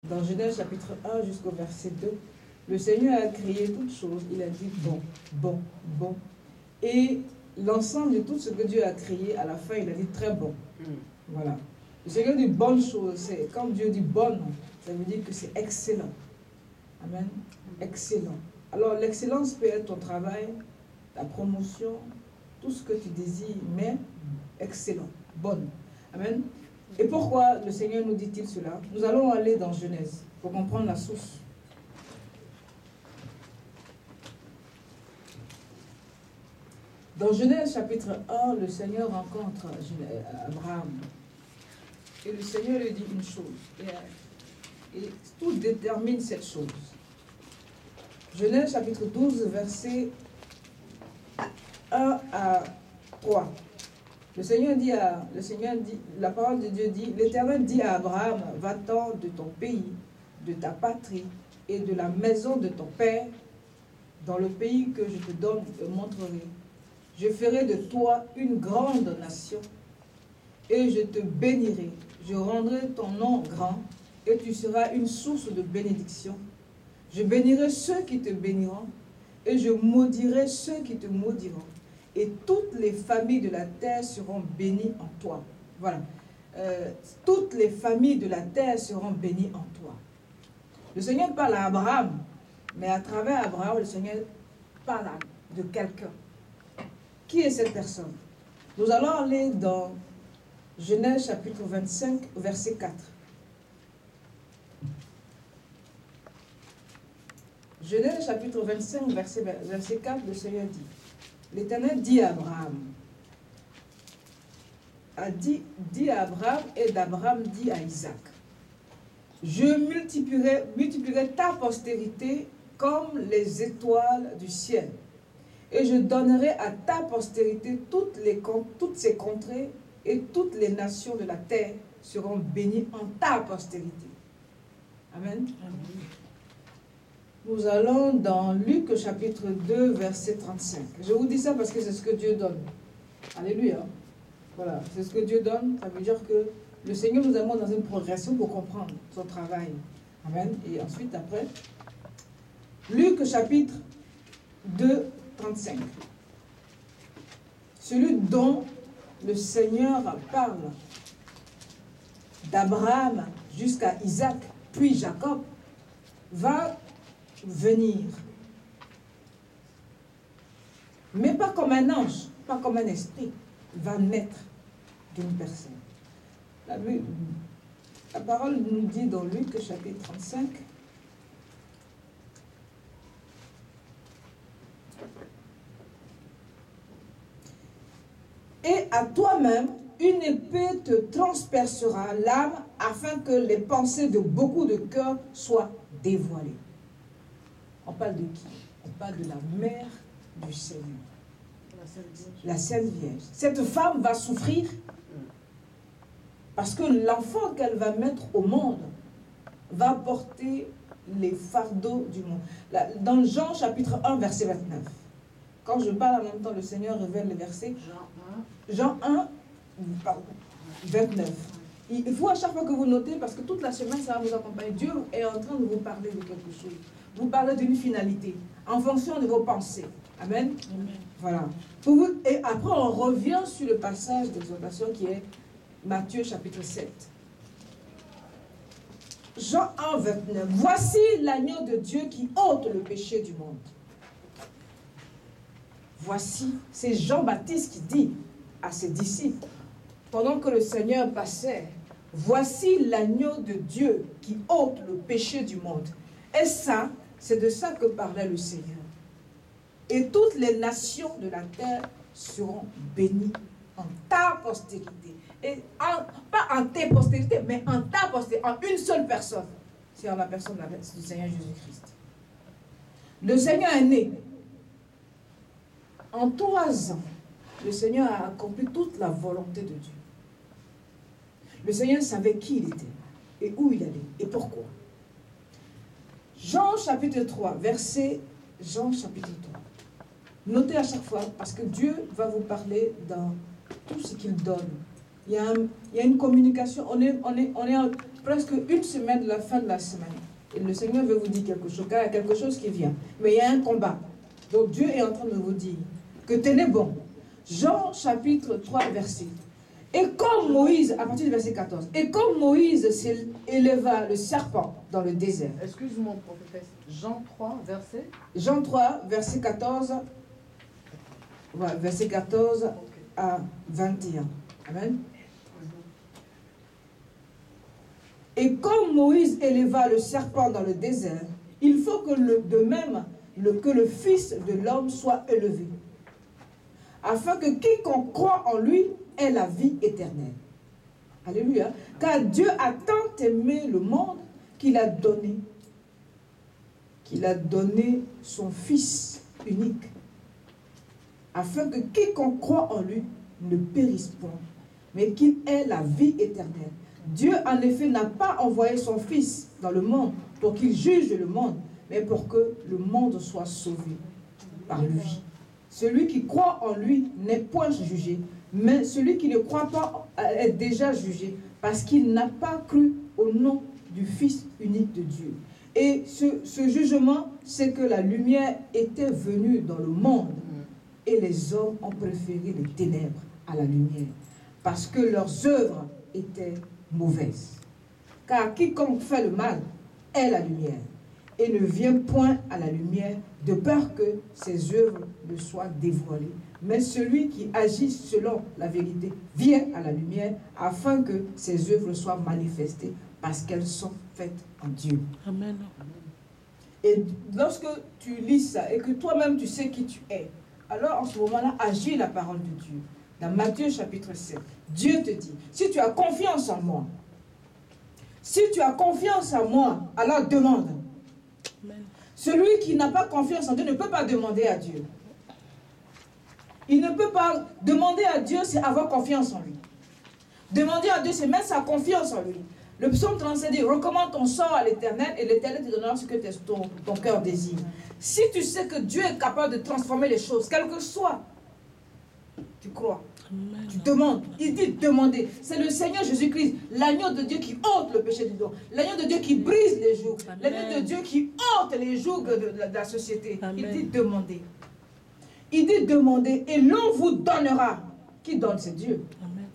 dans Genèse chapitre 1 jusqu'au verset 2, le Seigneur a créé toutes choses. Il a dit bon, bon, bon. Et l'ensemble de tout ce que Dieu a créé, à la fin, il a dit très bon. Voilà. Le Seigneur dit bonne chose. C'est quand Dieu dit bonne, ça veut dire que c'est excellent. Amen. Excellent. Alors l'excellence peut être ton travail, ta promotion, tout ce que tu désires, mais excellent, bonne. Amen. Et pourquoi le Seigneur nous dit-il cela? Nous allons aller dans Genèse pour comprendre la source. Dans Genèse chapitre 1, le Seigneur rencontre Abraham. Et le Seigneur lui dit une chose. Et tout détermine cette chose. Genèse chapitre 12, verset 1 à 3. La parole de Dieu dit, l'Éternel dit à Abraham, va-t'en de ton pays, de ta patrie et de la maison de ton père, dans le pays que je te montrerai. Je ferai de toi une grande nation et je te bénirai. Je rendrai ton nom grand et tu seras une source de bénédiction. Je bénirai ceux qui te béniront et je maudirai ceux qui te maudiront. Et toutes les familles de la terre seront bénies en toi. Voilà. Toutes les familles de la terre seront bénies en toi. Le Seigneur parle à Abraham, mais à travers Abraham, le Seigneur parle de quelqu'un. Qui est cette personne? Nous allons aller dans Genèse chapitre 25, verset 4. Genèse chapitre 25, verset 4, le Seigneur dit, l'Éternel dit à Abraham, dit à Abraham et d'Abraham dit à Isaac, je multiplierai ta postérité comme les étoiles du ciel. Et je donnerai à ta postérité toutes ces contrées et toutes les nations de la terre seront bénies en ta postérité. Amen. Amen. Nous allons dans Luc chapitre 2, verset 35. Je vous dis ça parce que c'est ce que Dieu donne. Alléluia. Voilà, c'est ce que Dieu donne. Ça veut dire que le Seigneur nous amène dans une progression pour comprendre son travail. Amen. Et ensuite, après, Luc chapitre 2, 35. Celui dont le Seigneur parle d'Abraham jusqu'à Isaac, puis Jacob, va venir. Mais pas comme un ange, pas comme un esprit. Il va naître d'une personne. La parole nous dit dans Luc chapitre 35, et à toi-même, une épée te transpercera l'âme afin que les pensées de beaucoup de cœurs soient dévoilées. On parle de qui? On parle de la mère du Seigneur. La Sainte Vierge. Cette femme va souffrir parce que l'enfant qu'elle va mettre au monde va porter les fardeaux du monde. Dans Jean chapitre 1, verset 29. Quand je parle en même temps, le Seigneur révèle les versets. Jean 1, 29. Il faut à chaque fois que vous notez, parce que toute la semaine, ça va vous accompagner. Dieu est en train de vous parler de quelque chose. Vous parlez d'une finalité, en fonction de vos pensées. Amen. Amen. Voilà. Et après, on revient sur le passage d'exhortation qui est Matthieu chapitre 7. Jean 1, 29. Voici l'agneau de Dieu qui ôte le péché du monde. Voici, c'est Jean-Baptiste qui dit à ses disciples, pendant que le Seigneur passait, voici l'agneau de Dieu qui ôte le péché du monde. Et ça, c'est de ça que parlait le Seigneur. Et toutes les nations de la terre seront bénies en ta postérité. Et pas en tes postérités, mais en ta postérité, en une seule personne. C'est en la personne du Seigneur Jésus-Christ. Le Seigneur est né. En 3 ans, le Seigneur a accompli toute la volonté de Dieu. Le Seigneur savait qui il était, et où il allait, et pourquoi. Jean chapitre 3, verset Jean chapitre 3. Notez à chaque fois, parce que Dieu va vous parler dans tout ce qu'il donne. Il y a une communication, on est presque une semaine de la fin de la semaine. Et le Seigneur veut vous dire quelque chose, car il y a quelque chose qui vient. Mais il y a un combat. Donc Dieu est en train de vous dire que tenez bon. Jean chapitre 3, verset. Et comme Moïse, à partir du verset 14, et comme Moïse éleva le serpent dans le désert. Excuse-moi, prophétesse. Jean 3, verset. Jean 3, verset 14. Voilà, verset 14 à 21. Amen. Et comme Moïse éleva le serpent dans le désert, il faut que de même que le Fils de l'homme soit élevé, afin que quiconque croit en lui ait la vie éternelle. Alléluia. Car Dieu a tant aimé le monde qu'il a donné son Fils unique, afin que quiconque croit en lui ne périsse point, mais qu'il ait la vie éternelle. Dieu, en effet, n'a pas envoyé son Fils dans le monde pour qu'il juge le monde, mais pour que le monde soit sauvé par lui. Celui qui croit en lui n'est point jugé, mais celui qui ne croit pas est déjà jugé, parce qu'il n'a pas cru au nom du Fils unique de Dieu. Et ce jugement, c'est que la lumière était venue dans le monde, et les hommes ont préféré les ténèbres à la lumière, parce que leurs œuvres étaient mauvaises. Car quiconque fait le mal est la lumière, et ne vient point à la lumière, de peur que ses œuvres ne soient dévoilées. Mais celui qui agit selon la vérité vient à la lumière, afin que ses œuvres soient manifestées, parce qu'elles sont faites en Dieu. Amen. Et lorsque tu lis ça, et que toi-même tu sais qui tu es, alors en ce moment-là, agis la parole de Dieu. Dans Matthieu chapitre 7, Dieu te dit, si tu as confiance en moi, alors demande. Amen. Celui qui n'a pas confiance en Dieu ne peut pas demander à Dieu. Il ne peut pas demander à Dieu, c'est avoir confiance en lui. Demander à Dieu, c'est mettre sa confiance en lui. Le psaume 37 dit, recommande ton sort à l'Éternel, et l'Éternel te donnera ce que ton cœur désire. Si tu sais que Dieu est capable de transformer les choses, quel que soit, tu crois. Amen. Tu demandes. Il dit demander. C'est le Seigneur Jésus-Christ, l'agneau de Dieu qui ôte le péché du monde. L'agneau de Dieu qui brise les jougs. L'agneau de Dieu qui ôte les jougs de la société. Amen. Il dit demander. Il dit demander et l'on vous donnera. Qui donne? C'est Dieu. Amen.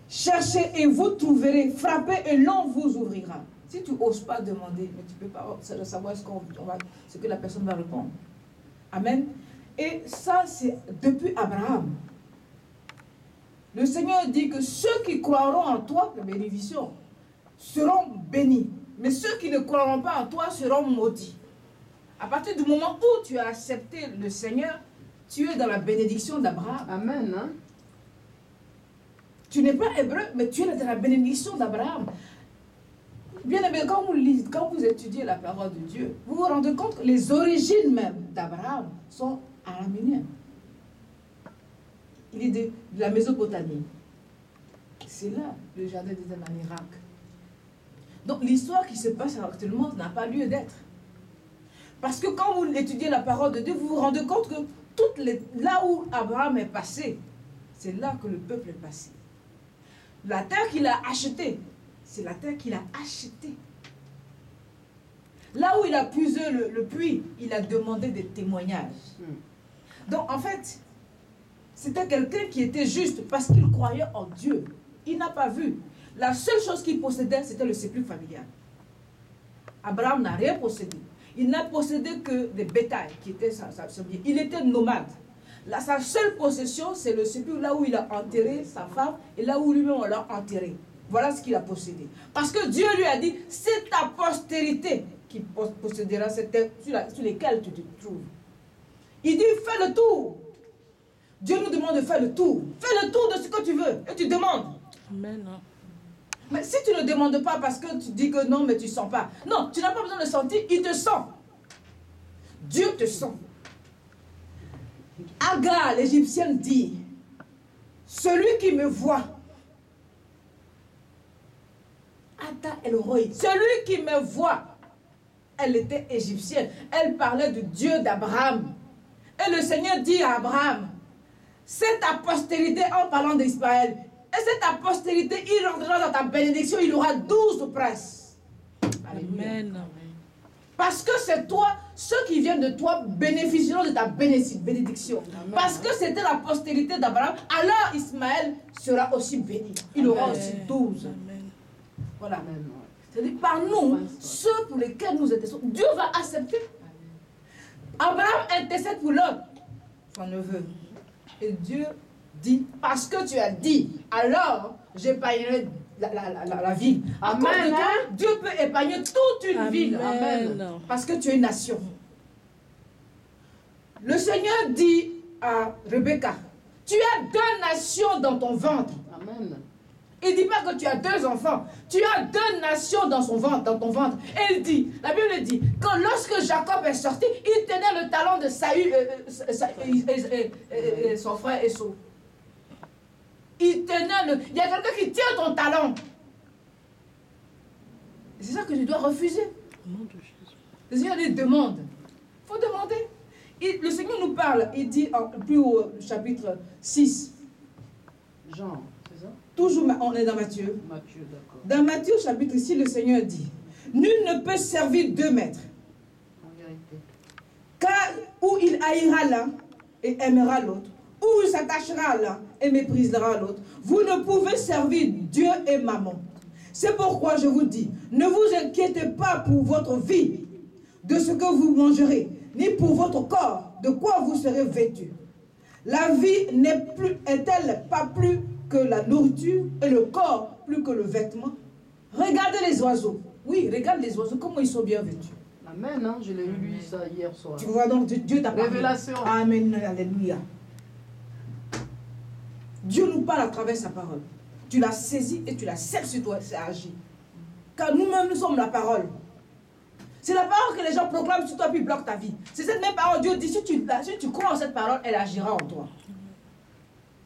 Cherchez et vous trouverez. Frappez et l'on vous ouvrira. Si tu n'oses pas demander, mais tu ne peux pas savoir ce que la personne va répondre. Amen. Et ça, c'est depuis Abraham. Le Seigneur dit que ceux qui croiront en toi, la bénédiction, seront bénis. Mais ceux qui ne croiront pas en toi seront maudits. À partir du moment où tu as accepté le Seigneur, tu es dans la bénédiction d'Abraham. Amen. Hein? Tu n'es pas hébreu, mais tu es dans la bénédiction d'Abraham. Bien aimé, quand vous lisez, quand vous étudiez la parole de Dieu, vous vous rendez compte que les origines même d'Abraham sont araméniennes. Il est de la Mésopotamie. C'est là le jardin d'Éden en Irak. Donc l'histoire qui se passe actuellement n'a pas lieu d'être. Parce que quand vous étudiez la parole de Dieu, vous vous rendez compte que là où Abraham est passé, c'est là que le peuple est passé. La terre qu'il a achetée, c'est la terre qu'il a achetée. Là où il a puisé le puits, il a demandé des témoignages. Donc en fait, c'était quelqu'un qui était juste parce qu'il croyait en Dieu. Il n'a pas vu. La seule chose qu'il possédait, c'était le sépulcre familial. Abraham n'a rien possédé. Il n'a possédé que des bétails qui étaient son bien. Il était nomade. Sa seule possession, c'est le sépulcre là où il a enterré sa femme et là où lui-même on l'a enterré. Voilà ce qu'il a possédé. Parce que Dieu lui a dit, c'est ta postérité qui possédera cette terre sur lesquelles tu te trouves. Il dit, fais le tour. Dieu nous demande de faire le tour. Fais le tour de ce que tu veux et tu demandes. Amen. Mais si tu ne demandes pas parce que tu dis que non, mais tu ne sens pas. Non, tu n'as pas besoin de sentir, il te sent. Dieu te sent. Agar, l'Égyptienne, dit, celui qui me voit, Ata El-Roi, celui qui me voit, elle était égyptienne. Elle parlait du Dieu d'Abraham. Et le Seigneur dit à Abraham, c'est ta postérité en parlant d'Israël. Et cette postérité, il rentrera dans ta bénédiction, il aura 12 princes. Amen. Parce que c'est toi, ceux qui viennent de toi bénéficieront de ta bénédiction. Amen. Parce que c'était la postérité d'Abraham, alors Ismaël sera aussi béni. Il aura Amen. aussi 12. Amen. Voilà. Amen. C'est-à-dire par nous, ceux pour lesquels nous intercédons, Dieu va accepter. Abraham intercède pour l'autre, son neveu. Et Dieu dit, parce que tu as dit, alors j'épargnerai la ville. À Amen, cause de toi, hein? Dieu peut épargner toute une ville. Amen. Parce que tu es une nation. Le Seigneur dit à Rebecca, tu as 2 nations dans ton ventre. Amen. Il ne dit pas que tu as 2 enfants. Tu as 2 nations dans ton ventre. Et il dit, la Bible dit, que lorsque Jacob est sorti, il tenait le talon de Saül, son frère Esau. Il tenait il y a quelqu'un qui tient ton talon. C'est ça que tu dois refuser. Au nom de Jésus. Le Seigneur dit, demande. Il faut demander. Le Seigneur nous parle, il dit, plus au chapitre 6, Jean, c'est ça? toujours on est dans Matthieu. Matthieu, d'accord. Dans Matthieu chapitre 6, le Seigneur dit, nul ne peut servir 2 maîtres, En vérité. car ou il haïra l'un et aimera l'autre, ou il s'attachera à l'un et méprisera l'autre. Vous ne pouvez servir Dieu et Mammon. C'est pourquoi je vous dis, ne vous inquiétez pas pour votre vie, de ce que vous mangerez, ni pour votre corps, de quoi vous serez vêtus. La vie est-elle pas plus que la nourriture et le corps plus que le vêtement? Regardez les oiseaux. Oui, regarde les oiseaux, comment ils sont bien vêtus. Amen, hein? Je l'ai lu ça hier soir. Tu vois donc, Dieu t'a parlé. Révélation. Amen, alléluia. Dieu nous parle à travers sa parole. Tu l'as saisie et tu l'acceptes sur toi, c'est agi. Car nous-mêmes, nous sommes la parole. C'est la parole que les gens proclament sur toi puis bloquent ta vie. C'est cette même parole. Dieu dit, si tu crois en cette parole, elle agira en toi.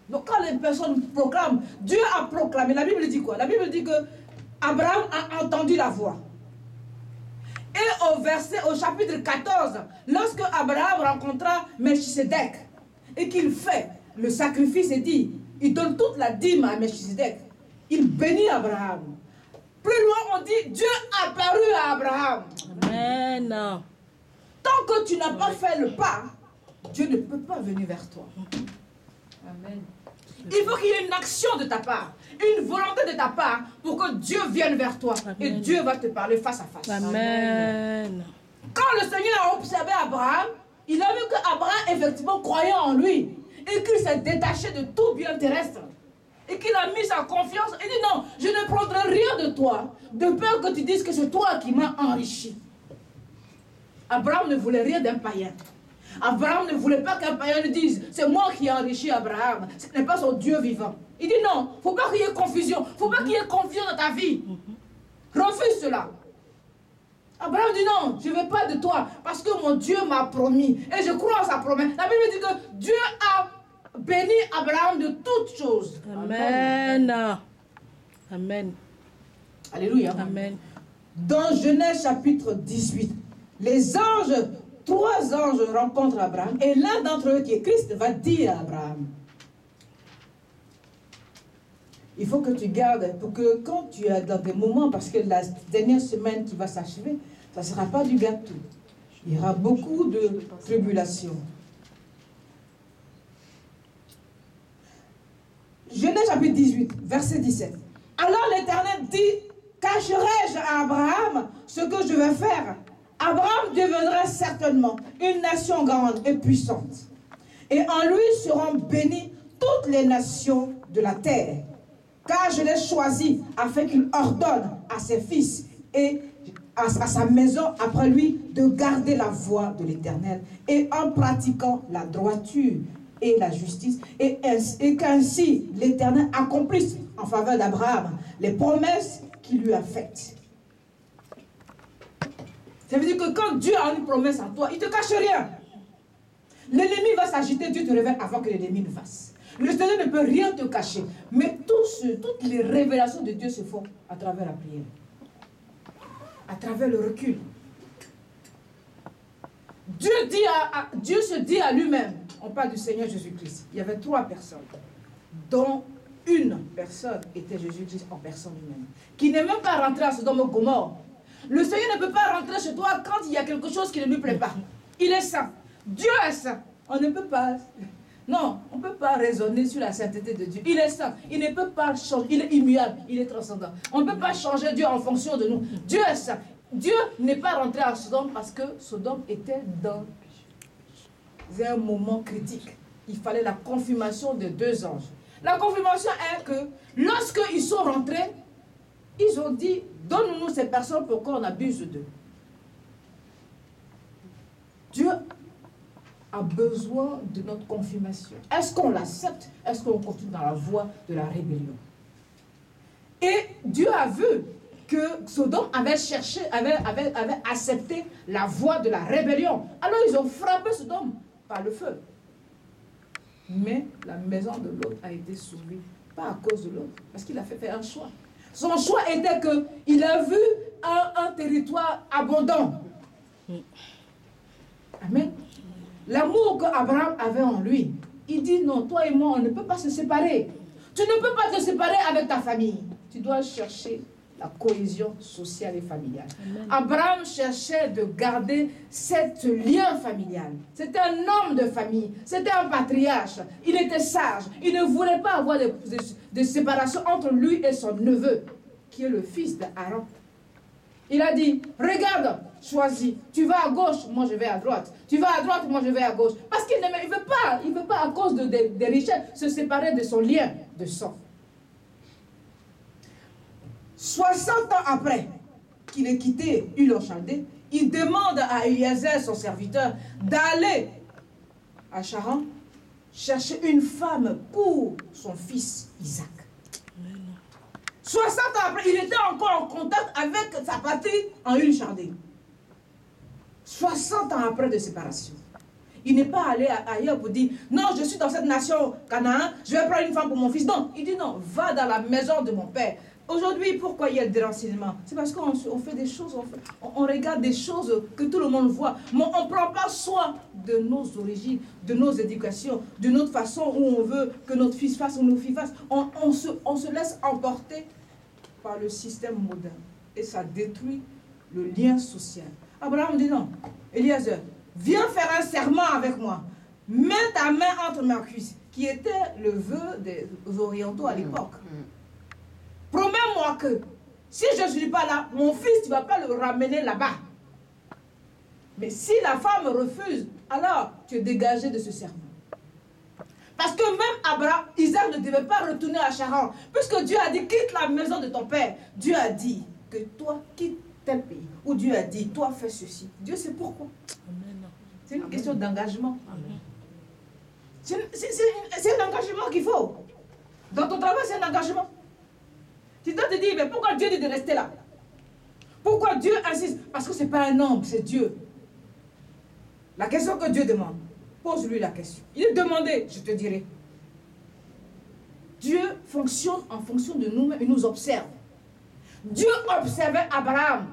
Donc quand les personnes proclament, Dieu a proclamé. La Bible dit quoi? La Bible dit que Abraham a entendu la voix. Et au chapitre 14, lorsque Abraham rencontra Melchisedec et qu'il fait le sacrifice et dit, il donne toute la dîme à Melchisedec, il bénit Abraham. Plus loin, on dit, Dieu a apparu à Abraham. Amen. Tant que tu n'as pas fait le pas, Dieu ne peut pas venir vers toi. Amen. Il faut qu'il y ait une action de ta part, une volonté de ta part pour que Dieu vienne vers toi. Amen. Et Dieu va te parler face à face. Amen. Quand le Seigneur a observé Abraham, il a vu qu'Abraham effectivement croyait en lui et qu'il s'est détaché de tout bien terrestre. Et qu'il a mis sa confiance. Il dit non, je ne prendrai rien de toi, de peur que tu dises que c'est toi qui m'as enrichi. Abraham ne voulait rien d'un païen. Abraham ne voulait pas qu'un païen lui dise, c'est moi qui ai enrichi Abraham. Ce n'est pas son Dieu vivant. Il dit non, il ne faut pas qu'il y ait confusion. Il ne faut pas qu'il y ait confusion dans ta vie. Refuse cela. Abraham dit non, je ne veux pas de toi parce que mon Dieu m'a promis. Et je crois en sa promesse. La Bible dit que Dieu a béni Abraham de toutes choses. Amen. Amen. Alléluia. Amen. Dans Genèse chapitre 18, les anges, 3 anges rencontrent Abraham et l'un d'entre eux qui est Christ va dire à Abraham, il faut que tu gardes pour que quand tu es dans des moments, parce que la dernière semaine qui va s'achever, ça ne sera pas du gâteau. Il y aura beaucoup de tribulations. Genèse chapitre 18, verset 17. Alors l'Éternel dit, cacherai-je à Abraham ce que je vais faire? Abraham deviendra certainement une nation grande et puissante. Et en lui seront bénies toutes les nations de la terre. Car je l'ai choisi afin qu'il ordonne à ses fils et à sa maison après lui de garder la voie de l'Éternel et en pratiquant la droiture et la justice et qu'ainsi l'Éternel accomplisse en faveur d'Abraham les promesses qu'il lui a faites. Ça veut dire que quand Dieu a une promesse en toi, il ne te cache rien. L'ennemi va s'agiter, Dieu te révèle avant que l'ennemi ne fasse. Le Seigneur ne peut rien te cacher. Mais toutes les révélations de Dieu se font à travers la prière. À travers le recul. Dieu se dit à lui-même. On parle du Seigneur Jésus-Christ. Il y avait 3 personnes. Dont une personne était Jésus-Christ en personne humaine, qui n'est même pas rentré à Sodome et Gomorrhe. Le Seigneur ne peut pas rentrer chez toi quand il y a quelque chose qui ne lui plaît pas. Il est saint. Dieu est saint. On ne peut pas... Non, on ne peut pas raisonner sur la sainteté de Dieu. Il est saint. Il ne peut pas changer. Il est immuable. Il est transcendant. On ne peut pas changer Dieu en fonction de nous. Dieu est saint. Dieu n'est pas rentré à Sodome parce que Sodome était dans un moment critique. Il fallait la confirmation de 2 anges. La confirmation est que lorsqu'ils sont rentrés, ils ont dit, donne-nous ces personnes pour qu'on abuse d'eux. Dieu a besoin de notre confirmation. Est-ce qu'on l'accepte? Est-ce qu'on continue dans la voie de la rébellion? Et Dieu a vu que Sodome avait cherché, avait accepté la voie de la rébellion. Alors ils ont frappé Sodome par le feu. Mais la maison de l'autre a été sauvée, pas à cause de l'autre, parce qu'il a fait un choix. Son choix était qu'il a vu un territoire abondant. Amen. L'amour qu'Abraham avait en lui, il dit non, toi et moi, on ne peut pas se séparer. Tu ne peux pas te séparer avec ta famille. Tu dois chercher la cohésion sociale et familiale. Amen. Abraham cherchait de garder ce lien familial. C'était un homme de famille. C'était un patriarche. Il était sage. Il ne voulait pas avoir de séparation entre lui et son neveu, qui est le fils d'Aaron. Il a dit, regarde, choisis. Tu vas à gauche, moi je vais à droite. Tu vas à droite, moi je vais à gauche. Parce qu'il ne veut pas à cause des richesses, se séparer de son lien de sang. 60 ans après qu'il ait quitté Ur en Chaldée, il demande à Eliezer, son serviteur, d'aller à Charan chercher une femme pour son fils Isaac. 60 ans après, il était encore en contact avec sa patrie en Ur en Chaldée. 60 ans après de séparation. Il n'est pas allé ailleurs pour dire, non, je suis dans cette nation Canaan, je vais prendre une femme pour mon fils. Non, il dit non, va dans la maison de mon père. Aujourd'hui, pourquoi il y a des renseignements? C'est parce qu'on fait des choses, on regarde des choses que tout le monde voit, mais on ne prend pas soin de nos origines, de nos éducations, de notre façon où on veut que notre fils fasse ou nos filles fassent. On se laisse emporter par le système moderne et ça détruit le lien social. Abraham dit non, Eliezer, viens faire un serment avec moi, mets ta main entre ma cuisse, qui était le vœu des orientaux à l'époque. Promets-moi que si je ne suis pas là, mon fils, tu ne vas pas le ramener là-bas. Mais si la femme refuse, alors tu es dégagé de ce serment. Parce que même Isaac ne devait pas retourner à Charan. Puisque Dieu a dit, quitte la maison de ton père. Dieu a dit que toi, quitte tel pays. Ou Dieu a dit, toi, fais ceci. Dieu sait pourquoi. C'est une question d'engagement. C'est un engagement qu'il faut. Dans ton travail, c'est un engagement. Tu dois te dire, mais pourquoi Dieu dit de rester là? Pourquoi Dieu insiste? Parce que ce n'est pas un homme, c'est Dieu. La question que Dieu demande, pose-lui la question. Il est demandé, je te dirai. Dieu fonctionne en fonction de nous-mêmes, il nous observe. Dieu observait Abraham,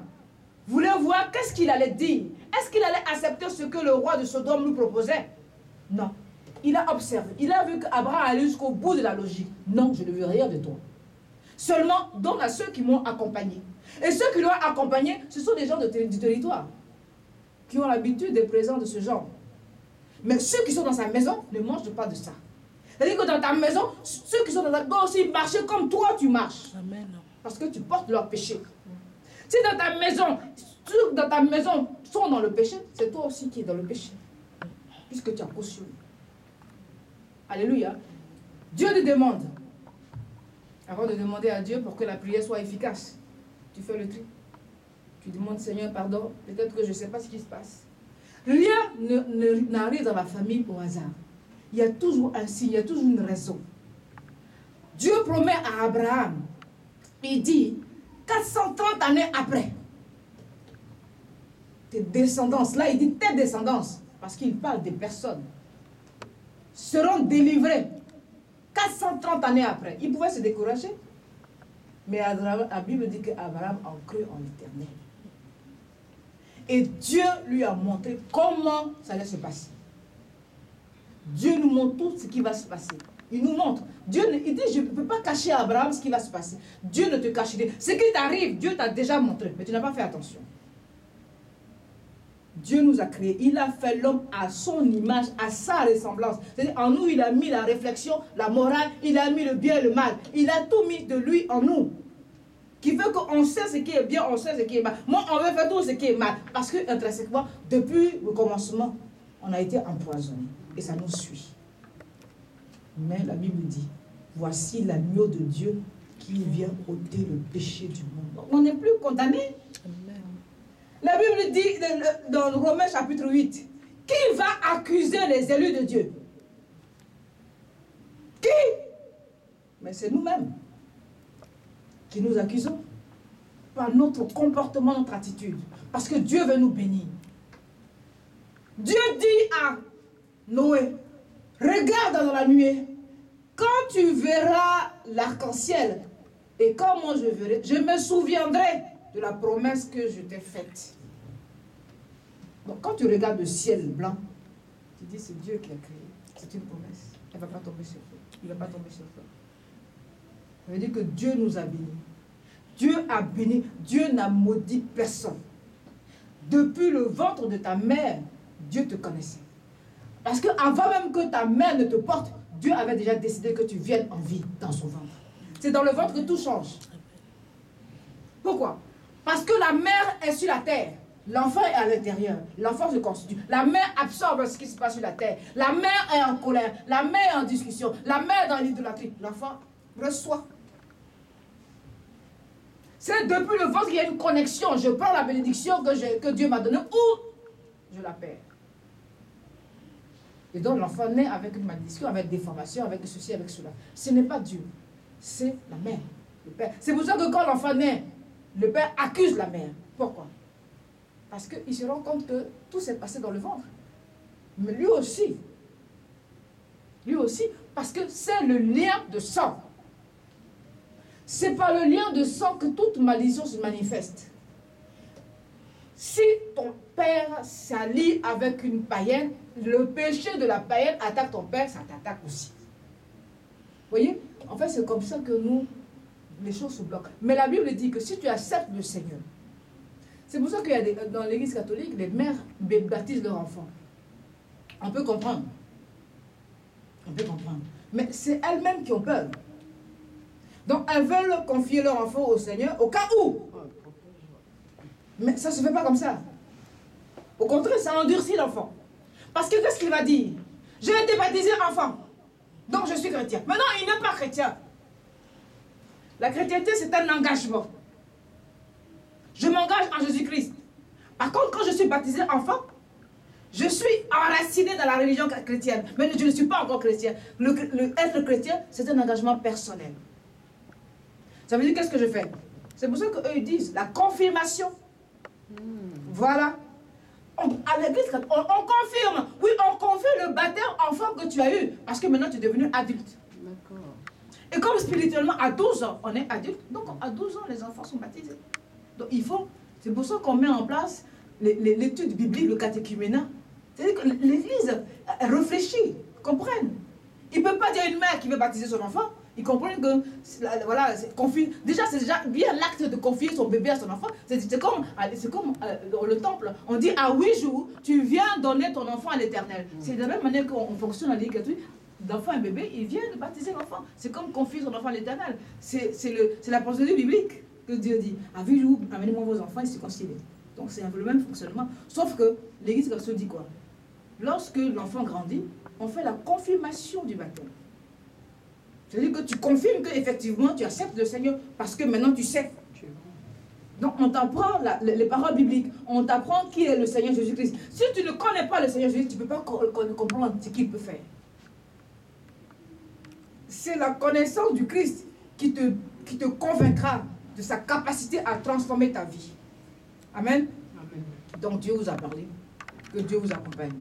voulait voir qu'est-ce qu'il allait dire. Est-ce qu'il allait accepter ce que le roi de Sodome lui proposait? Non. Il a observé. Il a vu qu'Abraham allait jusqu'au bout de la logique. Non, je ne veux rien de toi. Seulement, donne à ceux qui m'ont accompagné. Et ceux qui l'ont accompagné, ce sont des gens du territoire, qui ont l'habitude des présents de ce genre. Mais ceux qui sont dans sa maison ne mangent pas de ça. C'est-à-dire que dans ta maison, ceux qui sont dans ta maison doivent aussi marcher comme toi tu marches. Amen. Parce que tu portes leur péché. Si dans ta maison, ceux dans ta maison sont dans le péché, c'est toi aussi qui es dans le péché. Puisque tu as cautionné. Alléluia. Dieu te demande. Avant de demander à Dieu pour que la prière soit efficace, tu fais le tri. Tu demandes, Seigneur, pardon, peut-être que je ne sais pas ce qui se passe. Rien n'arrive dans la famille au hasard. Il y a toujours un signe, il y a toujours une raison. Dieu promet à Abraham, il dit, 430 années après, tes descendances, là il dit tes descendances, parce qu'il parle des personnes, seront délivrées 430 années après. Il pouvait se décourager. Mais la Bible dit qu'Abraham en crut en l'Éternel. Et Dieu lui a montré comment ça allait se passer. Dieu nous montre tout ce qui va se passer. Il nous montre. Dieu, il dit, je ne peux pas cacher à Abraham ce qui va se passer. Dieu ne te cache rien. Ce qui t'arrive, Dieu t'a déjà montré, mais tu n'as pas fait attention. Dieu nous a créés. Il a fait l'homme à son image, à sa ressemblance. C'est-à-dire, en nous, il a mis la réflexion, la morale, il a mis le bien et le mal. Il a tout mis de lui en nous. Qui fait qu'on sait ce qui est bien, on sait ce qui est mal. Moi, on veut faire tout ce qui est mal. Parce que, intrinsèquement, depuis le commencement, on a été empoisonné. Et ça nous suit. Mais la Bible dit, voici l'agneau de Dieu qui vient ôter le péché du monde. Donc, on n'est plus condamné. Amen. La Bible dit dans Romains chapitre 8, qui va accuser les élus de Dieu? Qui? Mais c'est nous-mêmes qui nous accusons par notre comportement, notre attitude. Parce que Dieu veut nous bénir. Dieu dit à Noé, regarde dans la nuée, quand tu verras l'arc-en-ciel, et quand moi je verrai, je me souviendrai de la promesse que je t'ai faite. Donc quand tu regardes le ciel blanc, tu dis c'est Dieu qui a créé. C'est une promesse. Elle ne va pas tomber sur toi. Il ne va pas tomber sur toi. Ça veut dire que Dieu nous a bénis. Dieu a béni. Dieu n'a maudit personne. Depuis le ventre de ta mère, Dieu te connaissait. Parce qu'avant même que ta mère ne te porte, Dieu avait déjà décidé que tu viennes en vie dans son ventre. C'est dans le ventre que tout change. Pourquoi? Parce que la mère est sur la terre. L'enfant est à l'intérieur. L'enfant se constitue. La mère absorbe ce qui se passe sur la terre. La mère est en colère. La mère est en discussion. La mère est dans l'idolâtrie. L'enfant reçoit. C'est depuis le ventre qu'il y a une connexion. Je prends la bénédiction que Dieu m'a donnée ou je la perds. Et donc l'enfant naît avec une malédiction, avec des formations, avec ceci, avec cela. Ce n'est pas Dieu. C'est la mère, le père. C'est pour ça que quand l'enfant naît, le père accuse la mère. Pourquoi? Parce qu'il se rend compte que tout s'est passé dans le ventre. Mais lui aussi, parce que c'est le lien de sang. C'est par le lien de sang que toute malédiction se manifeste. Si ton père s'allie avec une païenne, le péché de la païenne attaque ton père, ça t'attaque aussi. Vous voyez? En fait, c'est comme ça que nous, les choses se bloquent. Mais la Bible dit que si tu acceptes le Seigneur, c'est pour ça qu'il y a dans l'église catholique, les mères baptisent leurs enfants. On peut comprendre. On peut comprendre. Mais c'est elles-mêmes qui ont peur. Donc, elles veulent confier leur enfant au Seigneur au cas où. Mais ça ne se fait pas comme ça. Au contraire, ça endurcit l'enfant. Parce que qu'est-ce qu'il va dire? J'ai été baptisé enfant. Donc, je suis chrétien. Maintenant, il n'est pas chrétien. La chrétienté, c'est un engagement. Je m'engage en Jésus-Christ. Par contre, quand je suis baptisé enfant, je suis enraciné dans la religion chrétienne. Mais je ne suis pas encore chrétien. Être chrétien, c'est un engagement personnel. Ça veut dire qu'est-ce que je fais? C'est pour ça qu'eux ils disent la confirmation. Voilà. À l'église, on confirme. Oui, on confirme le baptême enfant que tu as eu. Parce que maintenant, tu es devenu adulte. D'accord. Et comme spirituellement, à 12 ans, on est adulte. Donc, à 12 ans, les enfants sont baptisés. Donc, il faut... C'est pour ça qu'on met en place l'étude biblique, le catéchuménat. C'est-à-dire que l'église réfléchit, comprenne. Il ne peut pas dire à une mère qui veut baptiser son enfant. Ils comprennent que, voilà, déjà, c'est déjà bien l'acte de confier son bébé à son enfant. C'est comme dans le temple. On dit à 8 jours, tu viens donner ton enfant à l'Éternel. C'est de la même manière qu'on fonctionne à l'Église catholique. L'enfant, un bébé, il vient de baptiser l'enfant. C'est comme confier son enfant à l'Éternel. C'est la procédure biblique que Dieu dit. À 8 jours, amenez-moi vos enfants, ils se concilient. Donc c'est un peu le même fonctionnement. Sauf que l'Église catholique dit quoi? Lorsque l'enfant grandit, on fait la confirmation du baptême. C'est-à-dire que tu confirmes qu'effectivement tu acceptes le Seigneur parce que maintenant tu sais. Donc on t'apprend les paroles bibliques, on t'apprend qui est le Seigneur Jésus-Christ. Si tu ne connais pas le Seigneur Jésus, tu ne peux pas comprendre ce qu'il peut faire. C'est la connaissance du Christ qui te convaincra de sa capacité à transformer ta vie. Amen. Amen. Donc Dieu vous a parlé. Que Dieu vous accompagne.